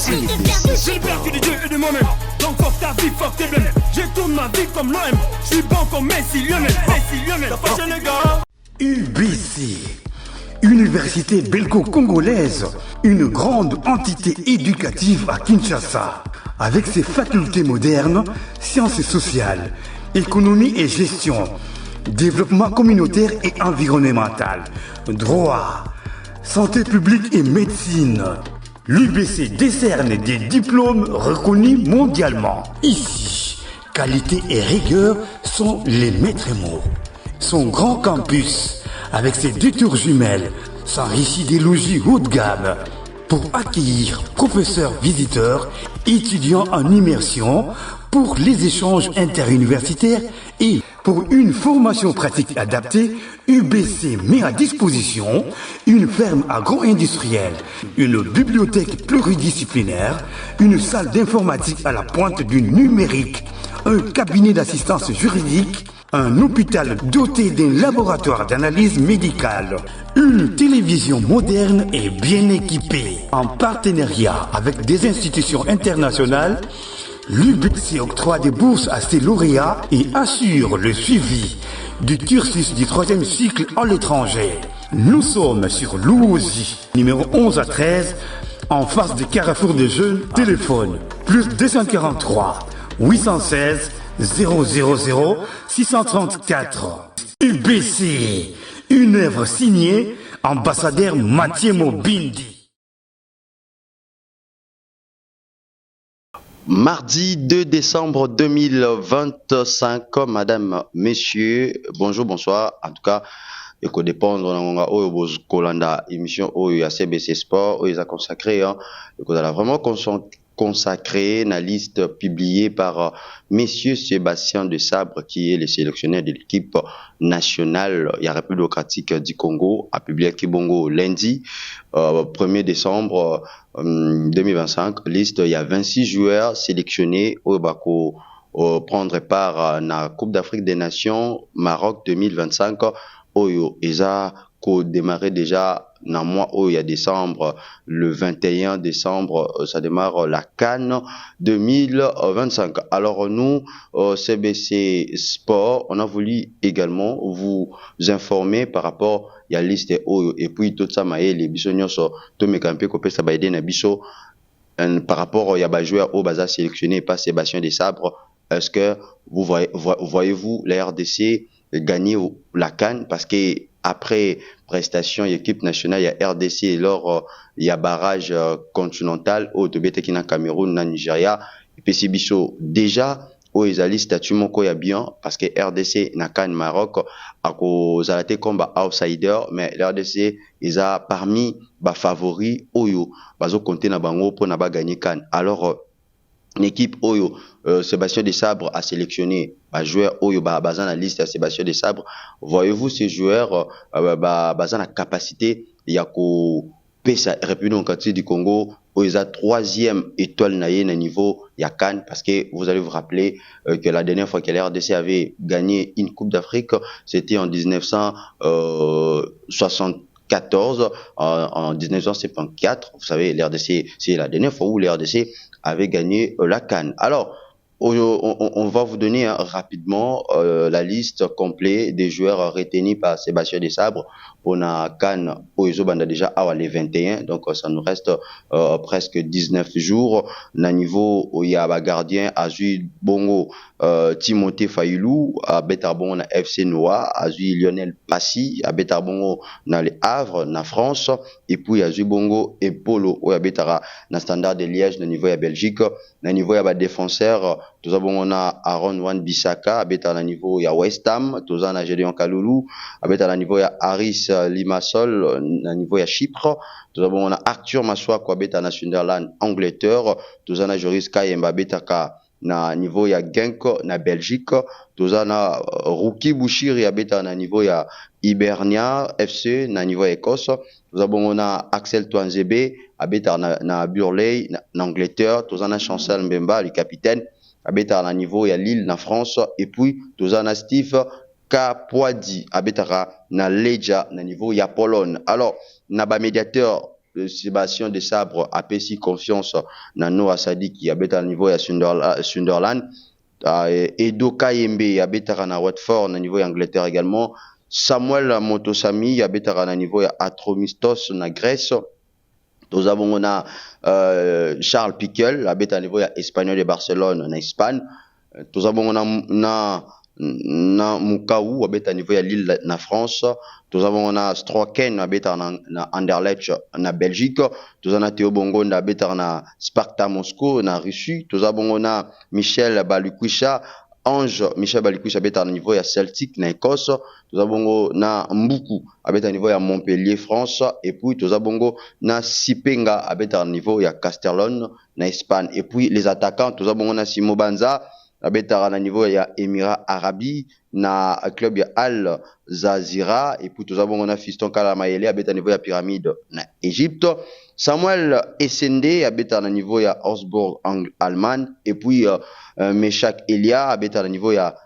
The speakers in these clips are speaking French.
J'ai le père que de Dieu et de moi-même. Donc fuck ta vie, fuck tes blèmes. Je tourne ma vie comme l'OM. Je suis bon comme Messi, Lionel. T'as fâché les gars. UBC, Université belgo-congolaise, une grande entité éducative à Kinshasa, avec ses facultés modernes, sciences sociales, économie et gestion, développement communautaire et environnemental, droit, santé publique et médecine. L'UBC décerne des diplômes reconnus mondialement. Ici, qualité et rigueur sont les maîtres mots. Son grand campus, avec ses 2 tours jumelles, s'enrichit des logis haut de gamme pour accueillir professeurs visiteurs, étudiants en immersion, pour les échanges interuniversitaires et pour une formation pratique adaptée. UBC met à disposition une ferme agro-industrielle, une bibliothèque pluridisciplinaire, une salle d'informatique à la pointe du numérique, un cabinet d'assistance juridique, un hôpital doté d'un laboratoire d'analyse médicale, une télévision moderne et bien équipée. En partenariat avec des institutions internationales, l'UBC octroie des bourses à ses lauréats et assure le suivi du cursus du 3e cycle à l'étranger. Nous sommes sur Louosi, numéro 11 à 13, en face du Carrefour des Jeunes. Téléphone plus 243 816 000 634. UBC, une œuvre signée ambassadeur Mathieu Mobindi. Mardi 2 décembre 2025, madame, messieurs, bonjour, bonsoir. En tout cas, il faut dépendre de l'émission à CBC Sport, où ils ont consacré, il faut vraiment consacré la liste publiée par Monsieur Sébastien de Sabre, qui est le sélectionneur de l'équipe nationale République démocratique du Congo, a publié Kibongo lundi 1er décembre 2025. Liste, il y a 26 joueurs sélectionnés au Bako prendre part à la Coupe d'Afrique des Nations Maroc 2025. Oyo Eza ko démarré déjà dans le mois où il y a décembre, le 21 décembre, ça démarre la CAN 2025. Alors nous, CBC Sport, on a voulu également vous informer par rapport à la liste Oyo et puis tout ça, les bisognos sont tous mes campés qui ça va na biso par rapport à les joueurs au bazar sélectionné par Sébastien Desabre. Est-ce que vous voyez-vous la RDC gagner la CAN parce que après prestation équipe nationale, il y a RDC et lors il y a barrage continental au Tobete-Kina Cameroun, na Nigeria et puis c'est biso déjà au ezali statut moko ya bien parce que RDC na CAN Maroc a cause à comme outsider mais RDC ils a parmi ba favoris oyo bazo compter na bango pour na ba gagner CAN. Alors l'équipe Oyo, Sébastien Desabre a sélectionné un joueur Oyo, basé la liste à Sébastien Desabre. Voyez-vous ces joueurs, basé la capacité, il y a qu'au PESA, République démocratique du Congo, où ils ont 3e étoile naïe à niveau Yakan, parce que vous allez vous rappeler que la dernière fois que la RDC avait gagné une Coupe d'Afrique, c'était en 1974, en 1974. Vous savez, l'RDC, c'est la dernière fois où l'RDC avait gagné la CAN. Alors, on va vous donner rapidement la liste complète des joueurs retenus par Sébastien Desabre pour la CAN Oizo Banda déjà à les 21. Donc, ça nous reste presque 19 jours. Na niveau où il y a un gardien Azui Bongo, Timothée Fayulu, à Betarbon na FC Noah, Azui Lionel Passy, à Betarbon na le Havre, na France, et puis Azui Bongo et Polo, où il y a Betara na Standard de Liège, na niveau ya Belgique, na niveau ya défenseur. Tout ça, on a Aaron Wan Bissaka, à la niveau ya West Ham, tout ça, on a Gédéon Kaloulou, à la niveau ya Aris Limassol, na niveau ya Chypre, tout ça, on a Arthur Massoua, quoi, à Sunderland, Angleterre, tout ça, on a Joris Kayemba, na niveau ya Genk, na Belgique, tout ça, on a Ruki Bouchiri, na niveau ya Hibernia FC, na niveau ya Écosse, tout ça, on a Axel Twanzebe, na Burley, na Angleterre, tout ça, on a Chancel Mbemba, le capitaine, à la niveau ya Lille na France et puis tozana Steve Kapwadi abetara na Leja na niveau ya Pologne. Alors na ba médiateur Sébastien de Sabre a payé confiance dans Noah Sadi qui habite à niveau à Sunderland. Edo Kayembe habite à Watford à niveau Angleterre également. Samuel Motosami habite à niveau à Atromistos en Grèce. Nous avons Charles Piquel habite à niveau Espagnol de Barcelone en Espagne. Nous avons na Mukaou habite à niveau à Lille na France. Nous avons Stroken habite na Anderlecht na Belgique. Nous avons Théo Bongo habite na Sparta Moscou na Russie. Nous avons Michel Balikwisha Ange Michel Balikwisha habite à niveau à Celtic na Écosse. Nous avons Mbuku habite à niveau à Montpellier France. Et puis nous avons Sipenga habite à niveau à Castellón na Espagne. Et puis les attaquants nous avons Simo Banza abetara na niveau ya Émirats Arabes na club ya Al Zazira. Et puis nous avons Fiston Kalamayele abeta niveau ya Pyramide na Égypte. Samuel Essende abeta na niveau ya Augsburg en Allemagne. Et puis Meshak Elia abeta na niveau ya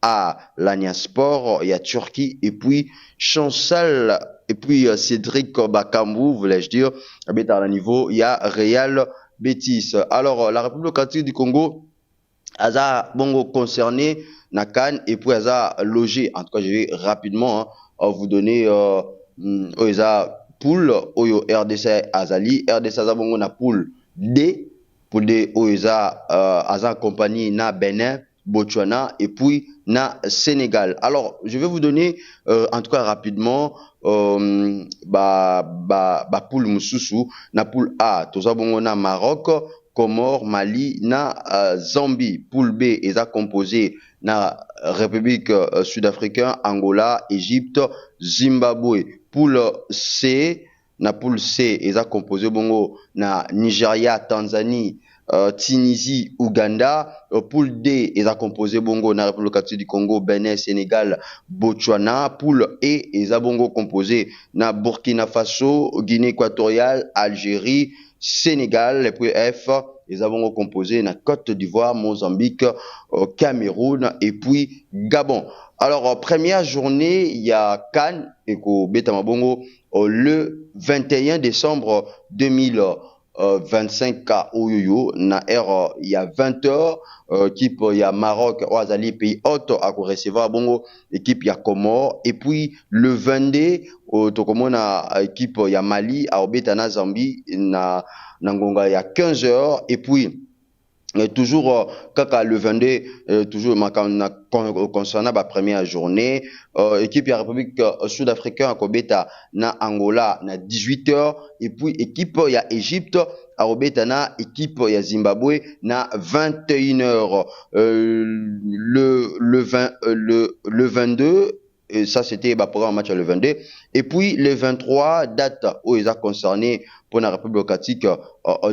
Alanyaspor ya Turquie. Et puis Chancel et puis Cédric Bakambu, voulais-je dire, abeta na niveau ya Real Betis. Alors la République démocratique du Congo Aza bongo concerné na CAN et puis Aza logé. En tout cas, je vais rapidement vous donner Aza poule Oyo RDC Azali. RDC Aza bongo na poule D. Poule D Oza Aza compagnie na Benin, Botswana et puis na Sénégal. Alors, je vais vous donner en tout cas rapidement poule Mususu na poule A. Toza bongo na Maroc, Comores, Mali, na Zambie. Poule B est composé na République sud-africaine, Angola, Égypte, Zimbabwe. Poule C, na poule C est composé bongo na Nigeria, Tanzanie, Tunisie, Ouganda. Poule D est composé bongo na République démocratique du Congo, Bénin, Sénégal, Botswana. Poule E est bongo composé na Burkina Faso, Guinée équatoriale, Algérie, Sénégal. Et puis F ils avons composé na Côte d'Ivoire, Mozambique, Cameroun et puis Gabon. Alors première journée il y a CAN et ko Betama Bongo le 21 décembre 2025 à Oyoyo na heure il y a 20h équipe il y a Maroc Oazali pays hôte à recevoir bongo équipe il y a Comores et puis le 22 tokomona équipe il y a Mali à Obetana Zambie na Ngonga il y a 15h et puis toujours kaka le 22 toujours concernant la première journée équipe ya République sud-africaine à Kobeta na Angola na 18h et puis équipe ya Égypte à Robeta na équipe ya Zimbabwe na 21h le 22 et ça c'était programme match le 22 et puis le 23 date où ils a concerné pour la République démocratique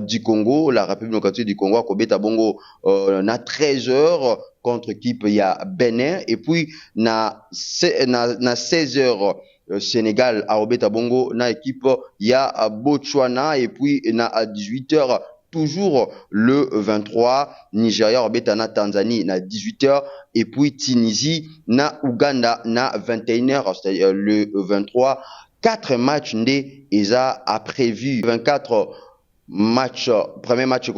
du Congo. La République démocratique du Congo a Kobeta Bongo na 13h contre équipe il y a Benin et puis na 16h Sénégal à Obeta Bongo na équipe il y a Botswana et puis na à 18h toujours le 23 Nigeria Obeta na Tanzanie na 18h et puis Tunisie na Ouganda na 21h c'est-à-dire le 23 4 matchs ndé ESA a prévu 24 matchs premier match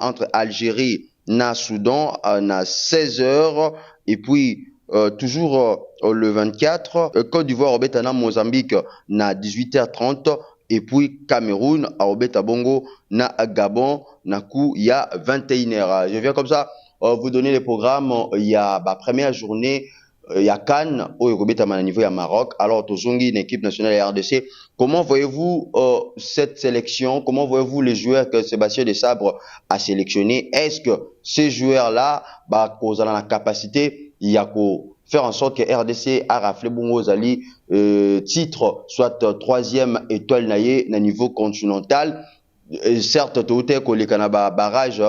entre Algérie na Soudan na 16h et puis toujours le 24 Côte d'Ivoire Obeta na Mozambique na 18h30 et puis Cameroun à Obeta Bongo na Gabon na coup il y a 21h. Je viens comme ça vous donner les programmes. Il y a première journée il y a Cannes au Obeta à niveau à Maroc. Alors Tozongi une équipe nationale de RDC. Comment voyez-vous cette sélection? Comment voyez-vous les joueurs que Sébastien de Sabre a sélectionné? Est-ce que ces joueurs là causent la capacité il y a qu'au faire en sorte que RDC a raflé Bongo Zali titre soit troisième étoile naïe na niveau continental. Certes tout est que les Canaba barrage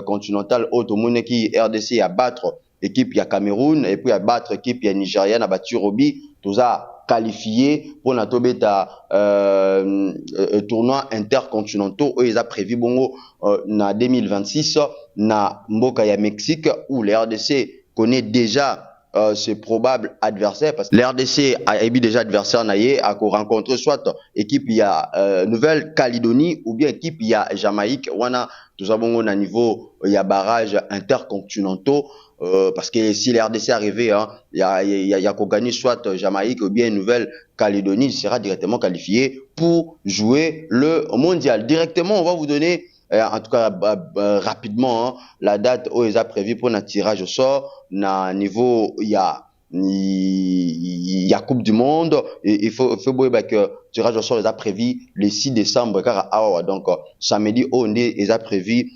continental automone qui RDC à battre équipe il y a Cameroun et puis à battre équipe il y a Nigeria na battu Robi tout ça qualifié pour na tobeta tournoi intercontinentaux où ils a prévu bongo na 2026 na mboka ya Mexique où les RDC connaît déjà ses probables adversaires parce que l'RDC a déjà adversaire naïe à rencontrer soit équipe il y a Nouvelle-Calédonie ou bien équipe il y a Jamaïque. Wana tout ça bon au niveau il y a barrage intercontinentaux parce que si l'RDC arrivé hein, il y a qu'on gagne soit Jamaïque ou bien Nouvelle-Calédonie, il sera directement qualifié pour jouer le mondial. Directement, on va vous donner en tout cas rapidement hein, la date où ils ont prévu pour un tirage au sort na niveau il y a Coupe du Monde et il faut que tirage au sort ils ont prévu le 6 décembre car donc samedi on ils ont prévu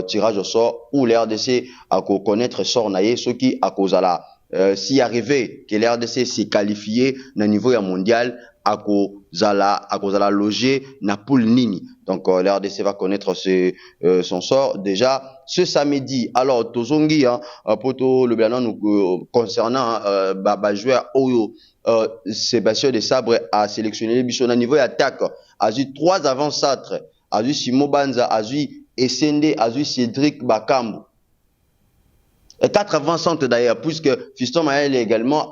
tirage au sort où l'RDC a connaître sort naïe ceux qui à cause là si arrivé que l'RDC s'est qualifié na niveau mondial à cause la loger na poule nini. Donc l'RDC va connaître son sort déjà ce samedi. Alors tozongi hein, poto le bilan nous concernant joueur Oyo Sébastien Desabre a sélectionné biso na niveau attaque a eu 3 avant-centres a eu Simo Banza a eu Essende a eu Cédric Bakambu et 4 avant-centres d'ailleurs puisque Fiston Maël est également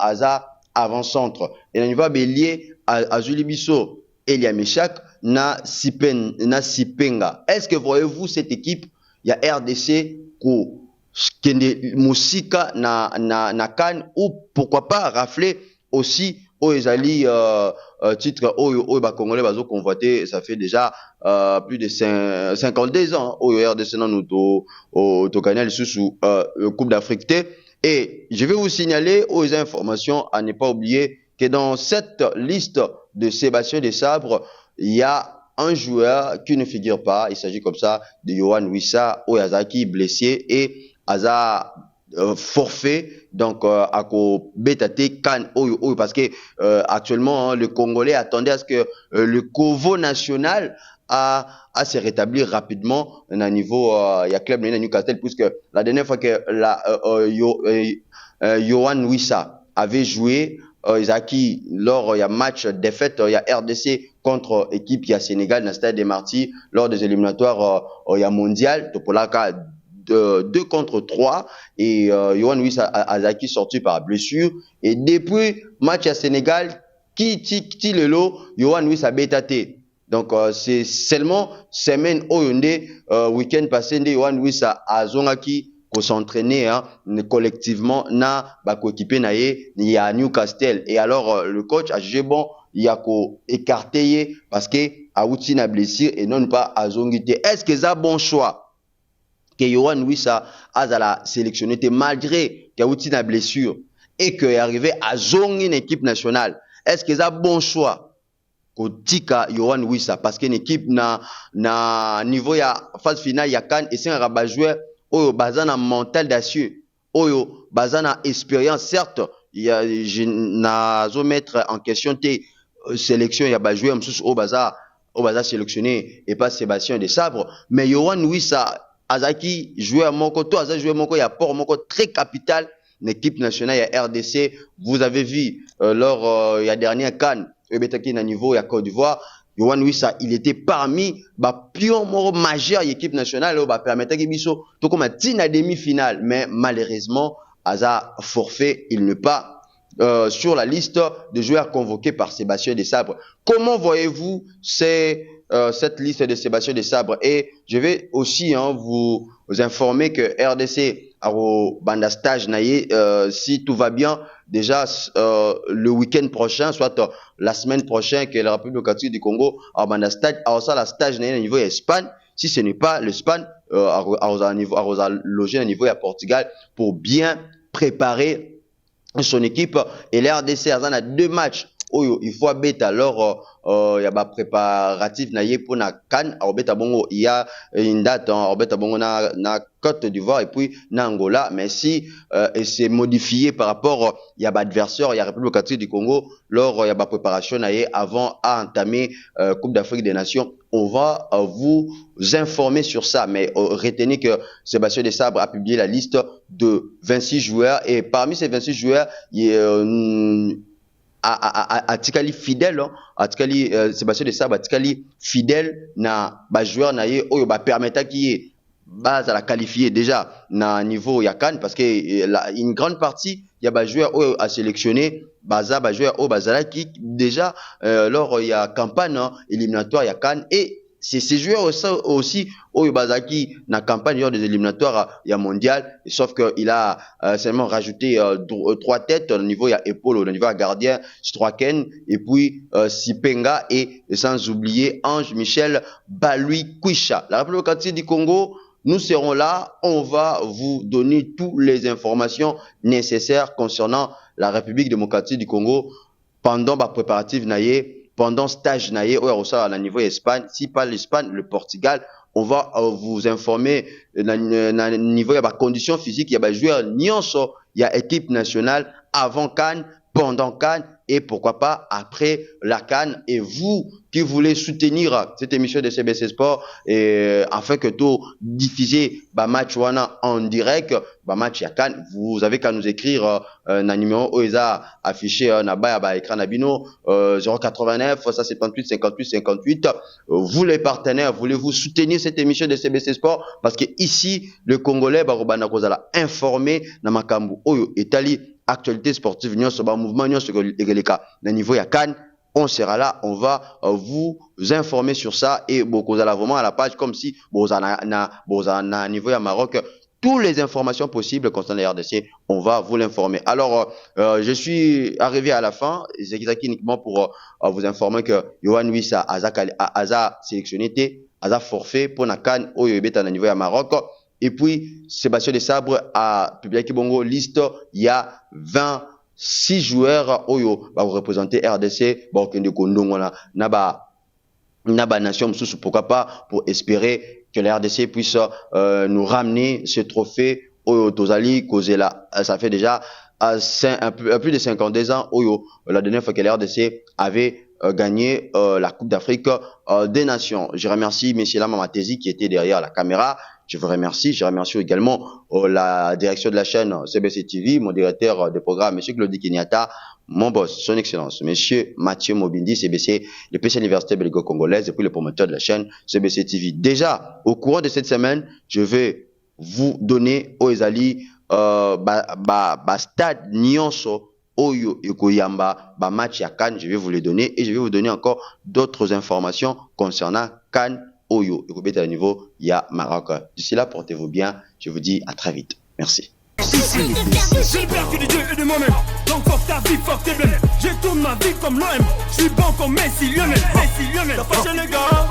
avant-centre et na niveau bélier a eu Libiso Elia Meshak na Sipenga. Est-ce que voyez-vous cette équipe? Il y a RDC qui est Moussika na Cannes ou pourquoi pas rafler aussi au Ezali titre au Congolais bazo convoité ça fait déjà plus de 52 ans au RDC nous au Canal sous Coupe d'Afrique et je vais vous signaler aux informations à ne pas oublier que dans cette liste de Sébastien Desabre, il y a un joueur qui ne figure pas. Il s'agit comme ça de Yohan Wissa, Oyazaki blessé et Aza forfait. Donc, à Bétate Kan parce que actuellement, hein, le Congolais attendait à ce que le Kovo national à se rétablir rapidement à niveau il y a club de Newcastle puisque la dernière fois que Yohan Wissa avait joué Isaki lors il y a match défaite il y a RDC contre équipe qui a Sénégal dans le stade des Martyrs lors des éliminatoires il y a mondial Topolaka 2 contre 3 et Yohan Wissa Azaki sorti par blessure et depuis match à Sénégal qui le lot Yohan Wissa bétaté. Donc c'est seulement semaine oyonde week-end passé Yohan Wissa azongaki pour s'entraîner hein, collectivement na ba coéquipier naé il y a Newcastle et alors le coach a jugé bon il y a ko écarté parce que a outi na blessure et non pas azongité. Est-ce que ça bon choix que Yohan Wissa azala sélectionné malgré qu'il a outi na blessure et que est arrivé à zongi une équipe nationale? Est-ce que ça bon choix Kotika Yohan Wissa parce qu'une équipe na niveau ya phase finale ya CAN et c'est un rabat joueur oyo bazana mental d'acier oyo bazana expérience certes il y a je nazo mettre en question tes sélection ya ba joueur msusu au baza sélectionné et pas Sébastien Desabre mais Yohan Wissa azaki joueur moko to aza joueur moko ya port moko très capital l'équipe nationale ya RDC vous avez vu lors il y a dernier CAN Ebetaki na niveau ya Côte d'Ivoire Yohan Wissa il était parmi ba pion moro majeur équipe nationale ba permettait que biso to comme tina demi-finale mais malheureusement Aza forfait il n'est pas sur la liste de joueurs convoqués par Sébastien Desabre. Comment voyez-vous cette liste de Sébastien Desabre? Et je vais aussi hein, vous informer que RDC a au banda stage naïe si tout va bien déjà le week-end prochain soit la semaine prochaine que la République démocratique du Congo a banda stage a ça la stage naïe au niveau Espagne si ce n'est pas l'Espagne a logé au niveau à Portugal pour bien préparer son équipe et l'RDC a 2 matchs où il faut bête alors il y a ba préparatif naïe pour na CAN au beta bongo il y a une date au beta bongo na Côte d'Ivoire et puis na Angola mais si et c'est modifié par rapport il y a ba adversaire il y a République démocratique du Congo lors il y a ba préparation naïe avant à entamer Coupe d'Afrique des Nations on va vous informer sur ça mais retenez que Sébastien Desabre a publié la liste de 26 joueurs et parmi ces 26 joueurs il y a atikali fidèle atikali Sébastien Desabre atikali fidèle na ba joueur na ye oyo ba permettre ki base à la qualifier déjà na niveau ya CAN parce que une grande partie il y a des joueurs à sélectionner baza ba joueurs au bazala qui déjà lors il y a campagne éliminatoire il y a CAN et c'est ces joueurs aussi au Bazaki na campagne lors des éliminatoires il y a mondial sauf que il a seulement rajouté 3 têtes au niveau il y a épaule au niveau gardien Stroken et puis Sipenga et sans oublier Ange Michel Balui Kwisha. La République démocratique du Congo, nous serons là, on va vous donner toutes les informations nécessaires concernant la République démocratique du Congo pendant la préparative naïe pendant stage naïe au niveau Espagne, si pas l'Espagne, le Portugal, on va vous informer niveau il y a conditions physiques, il y a joueurs nyonso, il y a équipe nationale avant CAN, pendant CAN et pourquoi pas après la CAN et vous qui voulez soutenir cette émission de CBC Sport et afin que tout diffuser match wana en direct match ya CAN vous avez qu'à nous écrire na numéro OESA affiché na bas écran na bino 089 178 58 58 vous les partenaires voulez-vous soutenir cette émission de CBC Sport parce que ici le Congolais barobana kozala informé na makambu oyo etali actualité sportive nyonso ba mouvement nyonso egeleka na niveau ya CAN on sera là on va vous informer sur ça et beaucoup à la vraiment à la page comme si na niveau ya Maroc toutes les informations possibles concernant la RDC on va vous l'informer. Alors je suis arrivé à la fin c'est uniquement pour vous informer que Yohan Wissa Aza sélectionné Aza forfait pour na CAN au yebeta na niveau ya Maroc. Et puis, Sébastien Desabre a publié Kibongo liste, il y a 26 joueurs Oyo va vous représenter RDC, Burkina Faso, Naba Nation, pourquoi pas, pour espérer que la RDC puisse nous ramener ce trophée Oyo Tozali, Kozela. Ça fait déjà plus de 52 ans Oyo, la dernière fois que la RDC avait gagné la Coupe d'Afrique des Nations. Je remercie M. Lamamatezi qui était derrière la caméra. Je vous remercie. Je remercie également la direction de la chaîne CBC TV, mon directeur de programme, M. Claudie Kenyatta, mon boss, son excellence, M. Mathieu Mobindi, CBC, le PC Université belgo-congolaise et puis le promoteur de la chaîne CBC TV. Déjà, au courant de cette semaine, je vais vous donner aux Ezali stade Nyonso Oyo Yokoyamba match à CAN, je vais vous les donner et je vais vous donner encore d'autres informations concernant CAN Oyo Yokobeta à niveau ya Maroc. D'ici là, portez-vous bien. Je vous dis à très vite. Merci. J'ai le perdu du Dieu et de moi-même. Donc fuck ta vie, fuck tes blèmes. Je tourne ma vie comme l'OM. Je suis bon comme Messi, Lionel. T'as fâché les gars.